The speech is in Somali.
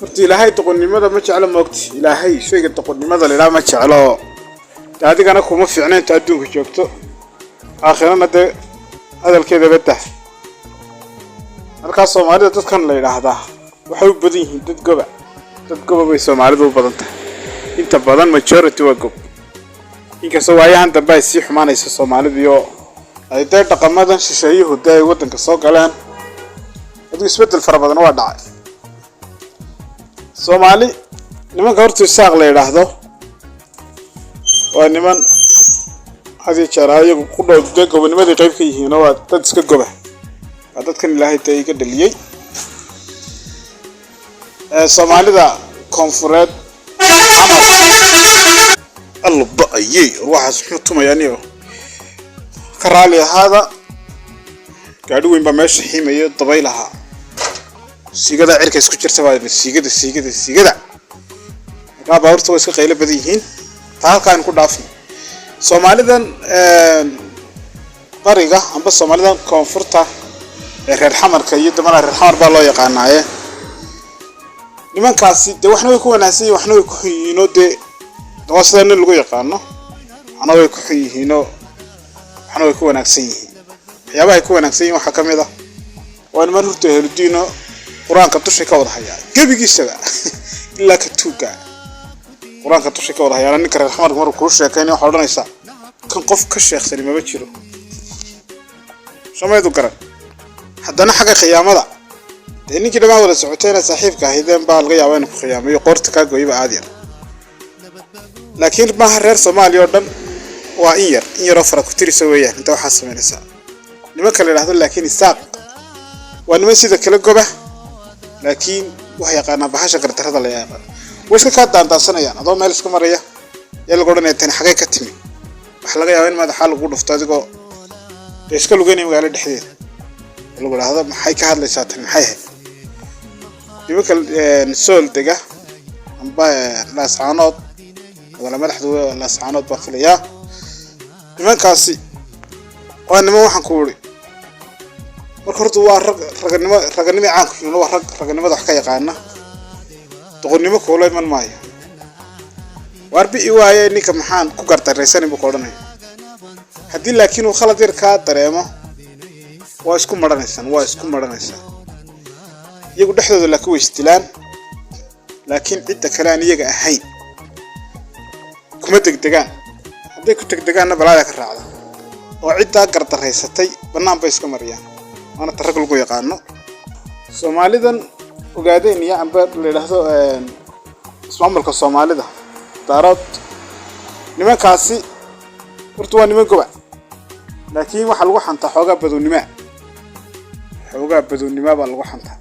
horta ilaahay doqonnimada ma jeclo moogti ilaahay shayga doqonnimada leeyahay ma jeclo adigana kuma fiicneen inta adduunka joogto aakhirana de hadalkeeda badah halka Soomaalida dadkan la yiraahdaa waxay u badan yihiin dad goba bay Soomaalidu u badan tahay inta badan majority waa gob inkastoo waayahan dambe ay sii xumaanayso Soomaalidu iyo ay dhaqamadan shisheeyuhu day wadanka soo galeen hadii isbedel fara badan waa dhacay Soomaali nimanka horta isaaq la yiraahdo waa niman hadii jaraayo ku dhow gobonimada qayb ka yihiin oo dad iska goba dadkan ilaahay tay ka dhaliyay Soomaalida koonfureed الله بأيي روح سحوتهم يعني كرالي هذا قاعدوا وين بمشي حماية طبيلها سيجدا عرك يسكتشر سواد سيجدا ما بعرف تويس كقيلة بديهين تعال كان كل دافن Soomaalida طريقة أم بس Soomaalida كونفورتا غير حمر كيد ما غير حمر بالله يقعناه لمن كاسي ده وحنا يكون ناسي وحنا يكون ينود وصلنا اللي قوي قانو أنا ويكون هنا أنا ويكون ناسي يا با يكون ناسي وحكم هذا وأنا ما رحت هردينا قرآن كتوشي كوضح يا كيف يجي سبع إلا كتوجا قرآن كتوشي كوضح يا لأن كره الحمر مرة كروش كأنه حرنا يسا كان قف كشيخ سلي ما بتشيله شو ما يذكره حتى أنا حاجة خيامة ده لأني كده ما ولا سعوتين صحيح كهيدين بالغي وين خيامة يقرت كاجو يبقى عادي لكن ما هرر Soomaaliya oo dhan waa in yar afar ku tirisawaya inta waxa sameynaysa nimanka la yiraahdo laakiin isaaq waa niman sida kala goba laakiin wax yaqaan bahasha gardarada la yaqaan wiska ka daantaansanayaan adoo meel iska maraya yeel godanay tan xagee ka timi wax laga yaabaa in madaxa lagu dhufto adigoo iska lugeynay magaalada dhexdeeda lagu yiraahdo maxay ka hadlaysaa tan maxay nimanka sool dega amba laascaanood ولا مدحدو لا سعانود باقليا niman kaasi waa niman waxaan ku wari marka horta waa raganimo caan ku yihiin waa raganimada wax ka yaqaana doqonnimo koolay man maayo warbi waaye ninka maxaan ku gardareysan inuu qoranay hadii laakiin uu khalad yar ka dareemo waa isku maranaysan iyagu dhexdooda la ku weystilaan laakiin cidda kale aan iyaga ahayn kuma degdegaan haday ku degdegaanna balaaya ka raacda oo cidda gardareysatay banaan bay iska mariyaan ana tarag lagu yaqaano Soomaalidan ogaadeen iyo amba la yiraahdo ismaamulka Soomaalida daarad nimankaasi horta waa niman goba laakiin waxa lagu xantaa xoogaa badoonnimo baa lagu xantaa